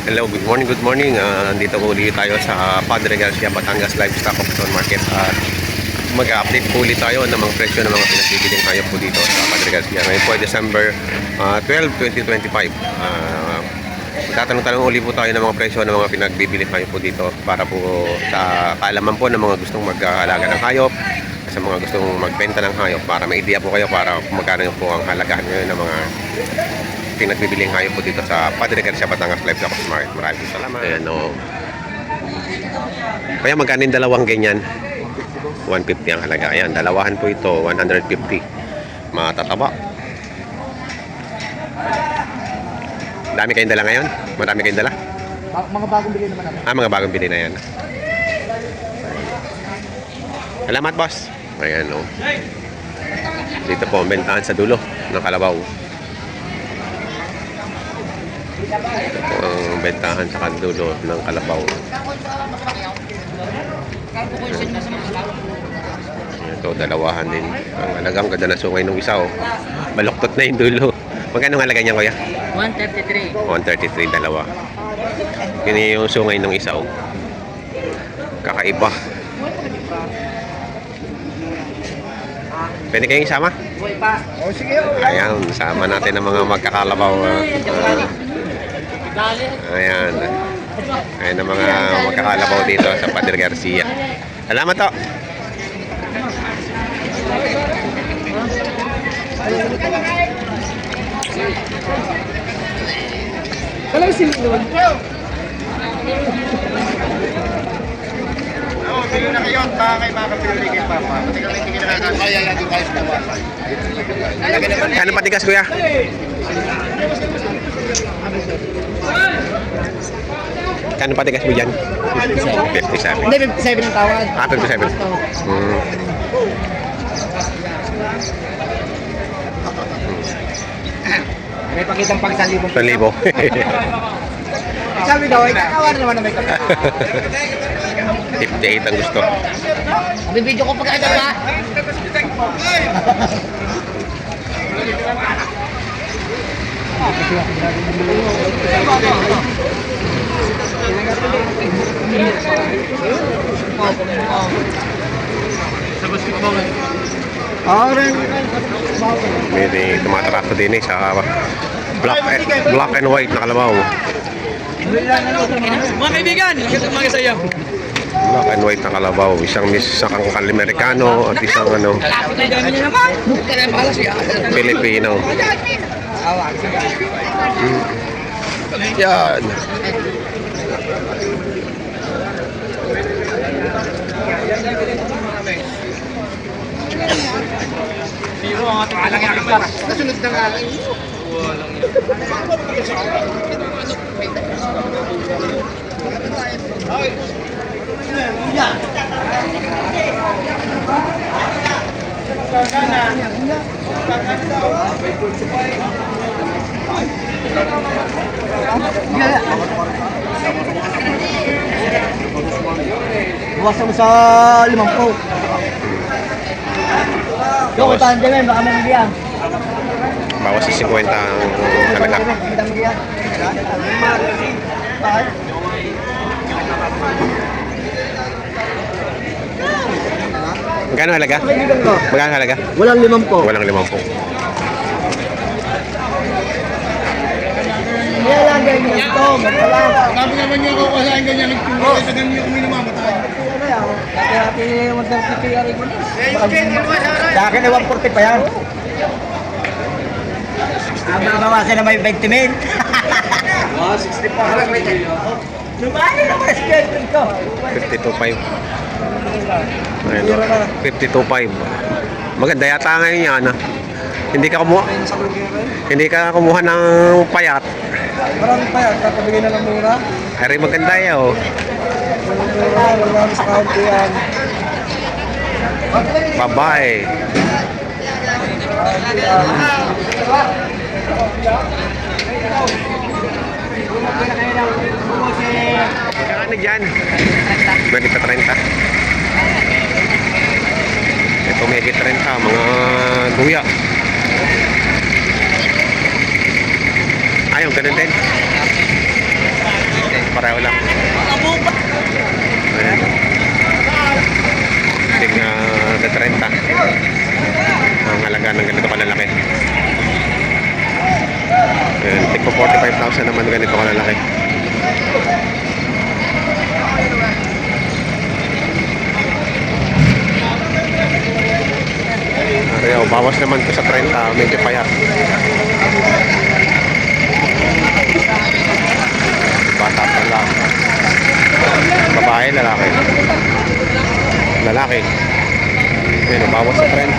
Hello, good morning, good morning. Nandito po ulit tayo sa Padre Garcia, Batangas Livestock Auction Market at mag-update po ulit tayo ng mga presyo ng mga pinagbibiling hayop po dito sa Padre Garcia. Ngayon po ay December 12, 2025. Tatanong-tanong ulit po tayo ng mga presyo ng mga pinagbibiling hayop po dito para po sa kaalaman po ng mga gustong mag-alaga ng hayop, sa mga gustong magbenta ng hayop para may idea po kayo para kung magkano po ang halagahan ngayon ng mga pinagbibiling hayop po dito sa Padre Garcia, Batangas Livestock Auction Market. Maraming salamat. Ayan o. Kaya magkano yung dalawang ganyan? 150 ang halaga. Ayan, dalawahan po ito, 150. Matataba. Dami kayong dala ngayon? Marami kayong dala? Mga bagong bili naman namin. Mga bagong bili na yan. Salamat, boss. Ayan o. Dito po ang bentahan sa dulo ng kalabaw. Ito po ang bentahan sa kandulo ng kalabaw. Ito, dalawahan din. Ang halagang ganda na sungay nung isa. Baluktot na yung dulo. Magkano ang halaga niya, kuya? 133. 133, dalawa. Yun yung sungay nung isa. Kakaiba. Pwede kayong isama? O sige. Ayan, sama natin ang mga magkakalabaw. Ayan. Ayan ang mga magkakalabaw dito sa Padre Garcia. Salamat to. Alam si Lord. Pili na kayo, kay mga kapili kay Papa. Pati kami hindi nakakasaya. Kaya yan, di tayo sa tawasan. Ano patigas, kuya? Kano patigas mo dyan? 57. Hindi, 57 ang tawad. 57. May pakitang pag 1,000. 1,000. Sabi daw, ikakawa na naman na may kapit. 58 ang gusto. Bibidyo ko pag ito ba? Sa basketball. May tumatarako din sa black and white na kalabaw. Mga kaibigan, magandang umaga sa iyo. Black and white na kalabaw. Isang Amerikano at isang Filipino. Yan. Sino ang ating pinakakita? Nasunod na nga. Buwasan mo sa 50. Yung utahan din, baka mamilihan. Bawas sa 50 ang halaga. Magkano halaga? Magkano halaga? Walang 50. Walang 50. Nilalagay niyo ito, magpalang. Sabi naman niya ako kasi ang ganyan nagtulog sa ganyan kung minamamatay. Dati 130 kaya rin ko na. Daki na 140 pa yan. Ang babawasan na may 20 mil. 60 pa. Lumali na mga schedule ko. 52.5. Ayun, 52.5. Maganda yata ngayon yan. Hindi ka kumuha ng payat. Marami pa yan, kakabigay na lang mura. Ay, maganda yan. Wala sa kaunti yan. Babae. Ano dyan? 20-30. Ito may 30, mga guya. Ayaw, ganun din. pareho lang. Ayan. Ting sa 30. Ang halaga ng ganito kalalaki. Ayan, tigpo 45,000 naman ganito kalalaki. Ayaw, bawas naman ko sa 30, medyo payat. Bata pa lang. Babae, lalaki. Lalaki. Ayan, bawas sa 30.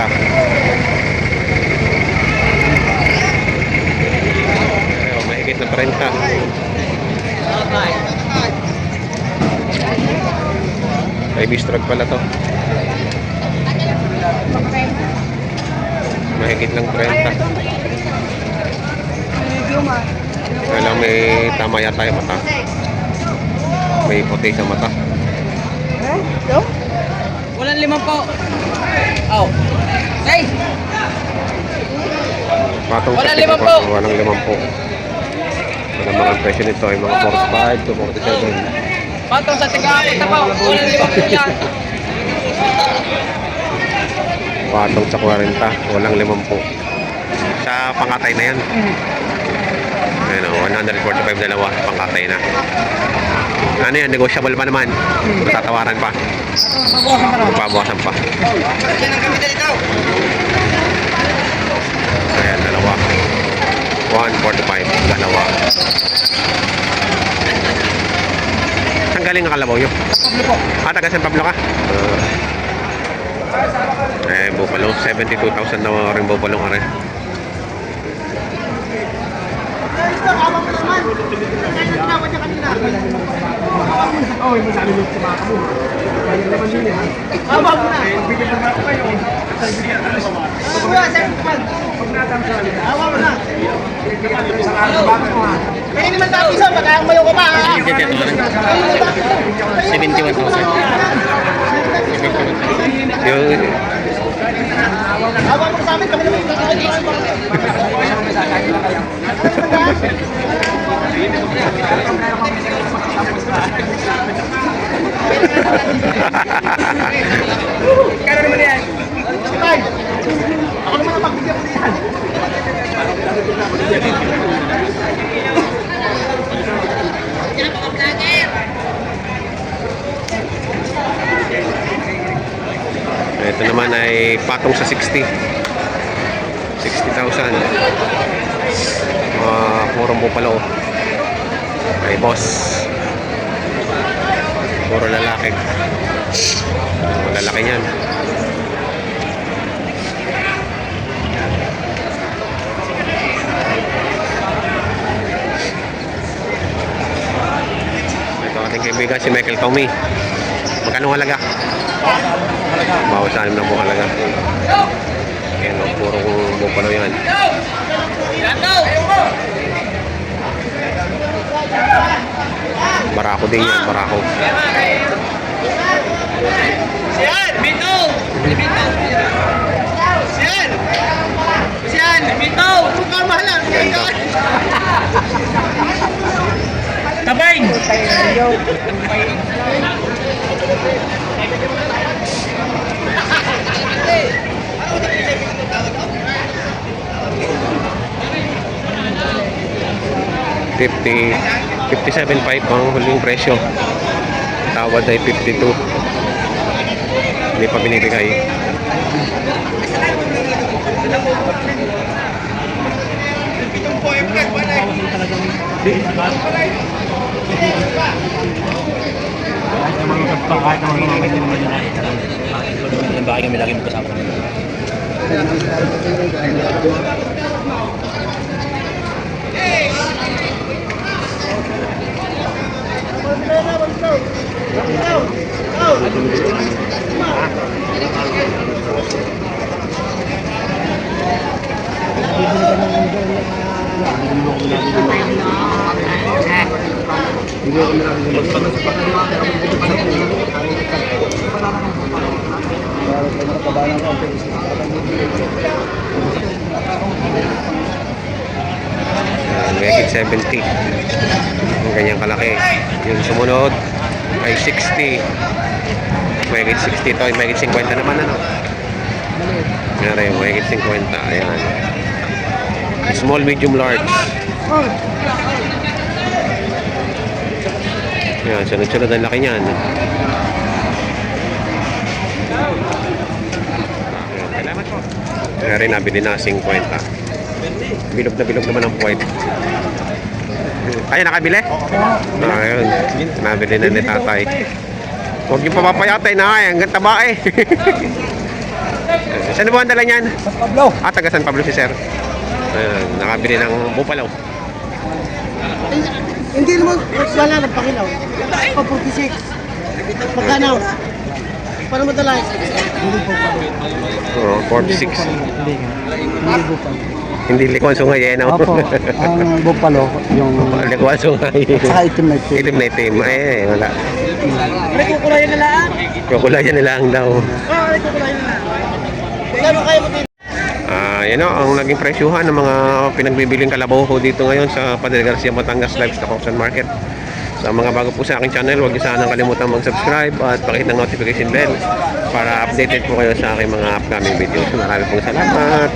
Ayaw, mahigit na 30. Baby strug pala to. Mahigit lang 30. Kaya lang may tama yata yung mata. May puti sa mata. Walang 5 po. Oh. Hey! Patong sa Walang 5 5 po. Walang 5 po. Walang mga presyo nito ay mga 45 to 47. Patong sa tiga-apat na po. Walang 5 po yan. Patong sa 40, walang 5 po. Sa pangkatay na yan. Ayun o, 145 dalawa, pangkatay na. Ano yan, negotiable pa naman. Matatawaran pa. Magpabawasan pa. Ayan, dalawa. 145, dalawa. Saan galing ang kalabaw nyo? Taga San Pablo ka? Buffalo, 72,000 na rin Buffalo ka rin. Kaya naman dati sa baka mayo ko pa. 71,000. Yung Awa mo sa amin kami naman Kaya naman yan. Tay, ako naman ang magbigyan ko yan. ito naman ay patong sa 60,000. Purong Buffalo. Ay boss. Puro lalaki. Lalaki niyan. Ito ating kaibigan si Michael Tommy. Magkano halaga? Bawas sa 6 na po halaga. Ayan o, puro Buffalo yan. Barako din yan, barako. Siyan! Bito! Siyan! Siyan! Bito! Sukar mahalang! Ganda. Tabay! $57,500 ang huling presyo. Tawad ay 52. Hindi pa binibigay. Bakit kami lagi magkasama? Megit 70. Yung ganyang kalaki. Yung sumunod ay 60. Megit 60 ito. Megit 50 naman ano. Yan rin, megit 50. Ayan. Small, medium, large. Yan, sunod-sunod ang laki niyan. Salamat po. Kaya rin nabili na 50. Bilog naman ang puwet. Kaya nakabili? Ayun. Nabili na ni tatay. Huwag yung papapayatay na ay. Hanggang taba eh. Saan ba ang dala niyan? San Pablo. Taga San Pablo si sir. Ayun. Nakabili ng bupalaw. Hindi naman, wala nang pakilaw. Pa 46. Magkano? Paano madala? Hindi po pa. Oh, 46. Hindi po pa. Hindi likuan sungay eh, no? Opo, ang bupalo, yung Likuan sungay. saka itim na itim. Itim na itim. Ay, wala. May kukulayan na lang. Kukulayan nila ang daw. May kukulayan na lang. Kano kayo mo Yan o, ang naging presyuhan ng mga pinagbibiling kalabaw ko dito ngayon sa Padre Garcia, Batangas Livestock Auction Market. Sa mga bago po sa aking channel, huwag niyo sanang kalimutan mag-subscribe at pakihit ng notification bell para updated po kayo sa aking mga upcoming videos. Marami pong salamat.